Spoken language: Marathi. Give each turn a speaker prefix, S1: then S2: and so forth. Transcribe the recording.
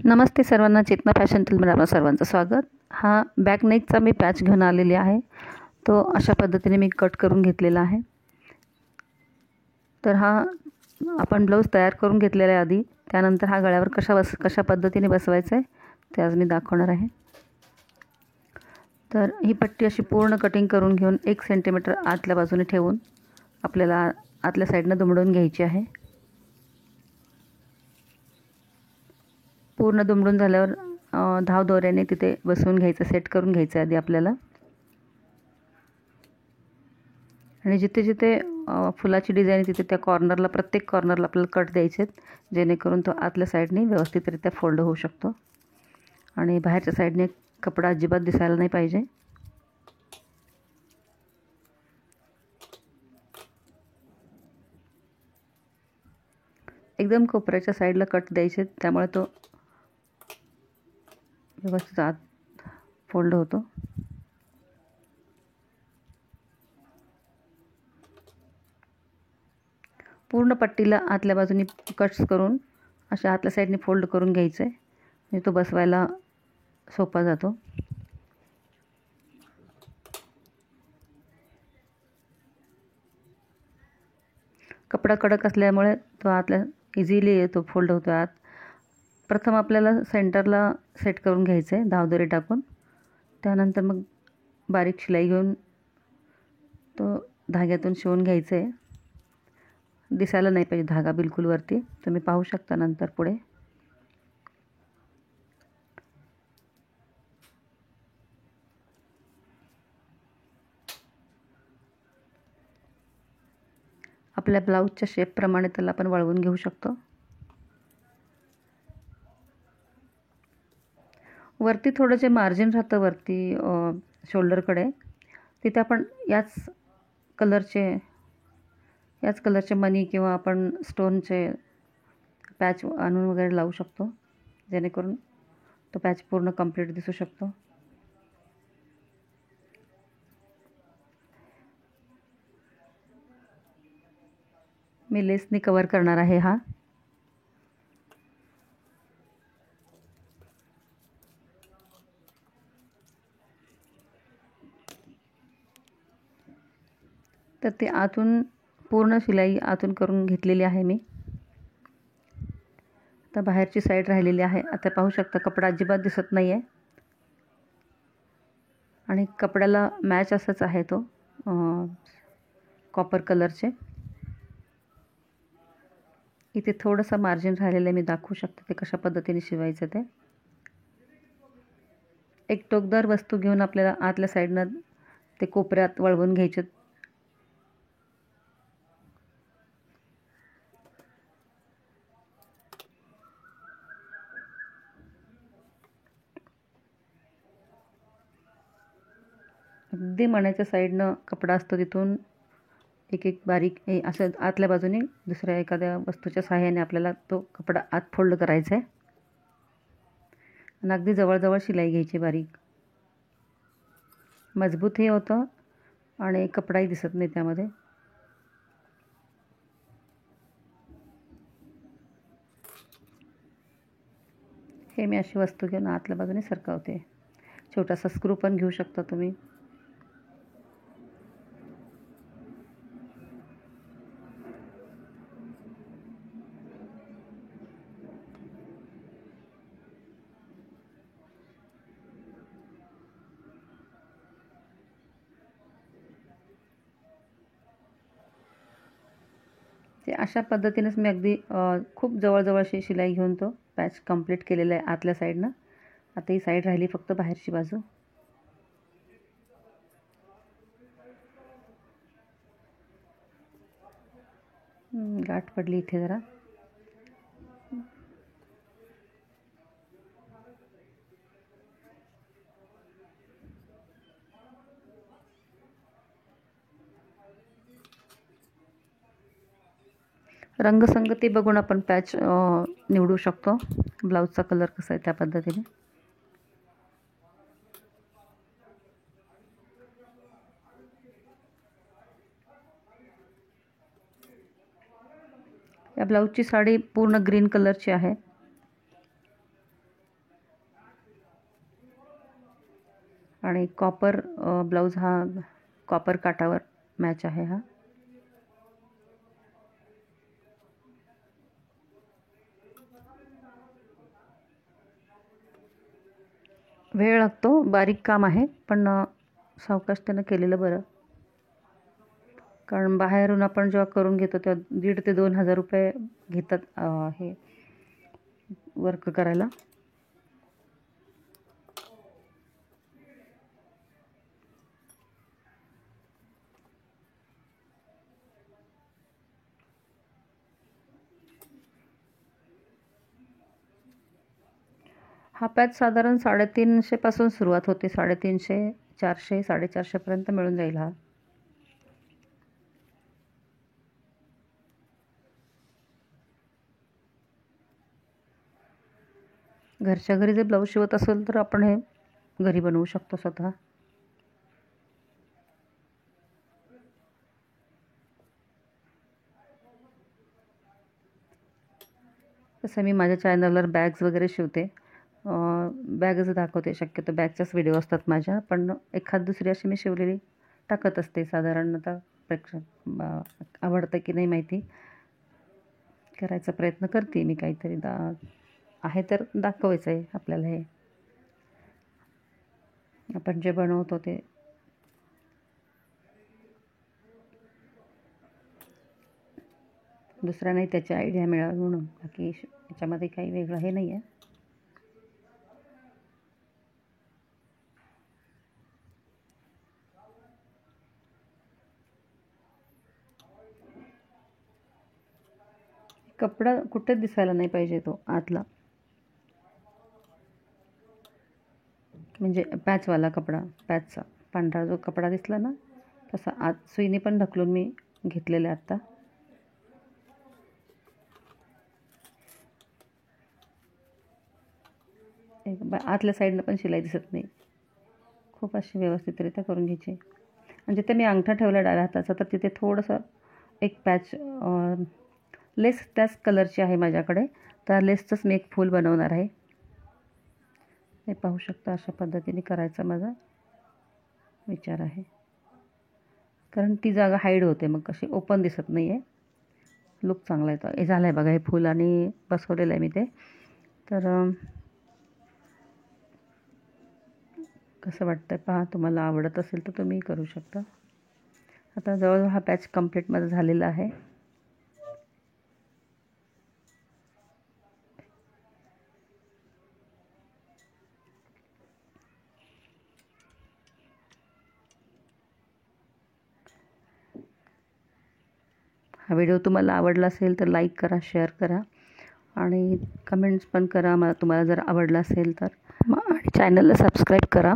S1: नमस्ते सर्वांना, चेतना फॅशन मध्ये आपलं सर्वांचं स्वागत. हा बॅक नेकचा मी पॅच घेऊन आलेली आहे. तो अशा पद्धतीने मी कट करून घेतलेला आहे. तर हा आपण ब्लाऊज तयार करून घेतलेला आहे आधी. त्यानंतर हा गळ्यावर कशा पद्धतीने बसवायचं आहे ते आज मी दाखवणार आहे. तर ही पट्टी अशी पूर्ण कटिंग करून घेऊन 1 सेंटीमीटर आतल्या बाजूने ठेवून आपल्याला आतल्या साईडनं दुमडून घ्यायची आहे. पूर्ण दुमडून झाल्यावर धाव दोऱ्याने तिथे बसवून घ्यायचं, सेट करून घ्यायचं आधी आपल्याला. आणि जिथे जिथे फुलाची डिझाईन तिथे त्या कॉर्नरला, प्रत्येक कॉर्नरला आपल्याला कट द्यायचे आहेत, जेणेकरून तो आतल्या साईडने व्यवस्थितरित्या फोल्ड होऊ शकतो आणि बाहेरच्या साईडने कपडा अजिबात दिसायला नाही पाहिजे. एकदम कोपऱ्याच्या साईडला कट द्यायचे, त्यामुळे तो व्यवस्थित आत फोल्ड होतो. पूर्ण पट्टीला आतल्या बाजूनी कट्स करून अशा आतल्या साईडने फोल्ड करून घ्यायचं आहे, म्हणजे तो बसवायला सोपा जातो. कपडा कडक असल्यामुळे तो आतल्या इझिली तो फोल्ड होतो आत. प्रथम आपल्याला सेंटरला सेट करून घ्यायचं आहे धावदोरे टाकून. त्यानंतर मग बारीक शिलाई घेऊन तो धाग्यातून शिवून घ्यायचं आहे. दिसायला नाही पाहिजे धागा बिलकुल वरती, तुम्ही पाहू शकता नंतर पुढे. आपल्या ब्लाऊजच्या शेपप्रमाणे त्याला आपण वळवून घेऊ शकतो. वरती थोडं जे मार्जिन राहतं वरती शोल्डरकडे, तिथे आपण याच कलरचे मनी किंवा आपण स्टोनचे पॅच आणून वगैरे लावू शकतो, जेणेकरून तो पॅच पूर्ण कंप्लीट दिसू शकतो. मी लेसनी कवर करणार आहे हा. तर ते आतून पूर्ण शिलाई आतून करून घेतलेली आहे मी. आता बाहेरची साईड राहिलेली आहे. आता पाहू शकता कपडा अजिबात दिसत नाही आहे आणि कपड्याला मॅच असंच आहे तो कॉपर कलरचे. इथे थोडंसं मार्जिन राहिलेलं आहे, मी दाखवू शकते ते कशा पद्धतीने शिवायचं ते. एक टोकदार वस्तू घेऊन आपल्याला आतल्या साईडनं ते कोपऱ्यात वळवून घ्यायचे. अगदी मण्याच्या साईडनं कपडा असतो तिथून एक बारीक असं आतल्या बाजूने दुसऱ्या एखाद्या वस्तूच्या सहाय्याने आपल्याला तो कपडा आत फोल्ड करायचा आहे आणि अगदी जवळजवळ शिलाई घ्यायची बारीक. मजबूतही होतं आणि कपडाही दिसत नाही त्यामध्ये. हे मी अशी वस्तू घेऊन आतल्या बाजूने सरकवते. छोटासा स्क्रू पण घेऊ शकता तुम्ही. ते अशा पद्धतीनेच मी अगदी खूप जवळजवळशी शिलाई घेऊन तो पॅच कंप्लीट केलेला आहे आतल्या साईडनं. आता ही साईड राहिली फक्त बाहेरची बाजू. गाठ पडली इथे जरा. रंगसंगती बघून आपण पॅच निवडू शकतो. ब्लाऊजचा कलर कसा आहे त्या पद्धतीने. या ब्लाऊजची साडी पूर्ण ग्रीन कलरची आहे. आणि कॉपर ब्लाऊज हा कॉपर काटावर मॅच आहे हा. वेळ लागतो, बारीक काम आहे, पण सावकाश त्यानं केलेलं बरं. कारण बाहेरून आपण जेव्हा करून घेतो तेव्हा 1,500 ते 2,000 रुपये घेतात हे वर्क करायला. हा पॅच साधारण 350 पासून सुरुवात होते. 350, 400, 450 पर्यंत मिळून जाईल हा. घरच्या घरी जर ब्लाऊज शिवत असेल तर आपण हे घरी बनवू शकतो स्वतः. तसं मी माझ्या चॅनलवर बॅग्स वगैरे शिवते, बॅगच दाखवते. शक्यतो बॅगच्याच व्हिडिओ असतात माझ्या, पण एखाद दुसरी अशी मी शिवलेली टाकत असते. साधारणतः आवडतं की नाही माहिती, करायचा प्रयत्न करते मी. काहीतरी आहे तर दाखवायचं आहे आपल्याला. हे आपण जे बनवतो ते दुसऱ्यांनाही त्याची आयडिया मिळावी म्हणून, बाकी याच्यामध्ये काही वेगळं हे नाही आहे. कपडा कुठेच दिसायला नाही पाहिजे तो आतला, म्हणजे पॅचवाला कपडा. पॅचचा पांढरा जो कपडा दिसला ना तसा आत सुईने पण ढकलून मी घेतलेला आहे आत्ता. आतल्या साईडनं पण शिलाई दिसत नाही. खूप अशी व्यवस्थितरित्या करून घ्यायची. आणि जिथे मी अंगठा ठेवला डाव्या हाताचा तर तिथे थोडंसं एक पॅच लेस त्याच कलरची आहे माझ्याकडे, त्या लेसचंच मी एक फूल बनवणार आहे. हे पाहू शकता, अशा पद्धतीने करायचा माझा विचार आहे. कारण ती जागा हाईड होते, मग कशी ओपन दिसत नाही आहे. लुक चांगला येतो. हे झालं आहे बघा, हे फूल आणि बसवलेलं आहे मी ते. तर कसं वाटतं पहा, तुम्हाला आवडत असेल तर तुम्ही करू शकता. आता जवळजवळ हा पॅच कंप्लीट माझा झालेला आहे. हा व्हिडिओ तुम्हाला आवडला असेल तर लाईक करा, शेअर करा आणि कमेंट्स पण करा मला, तुम्हाला जर आवडला असेल तर. आणि चॅनलला सबस्क्राईब करा.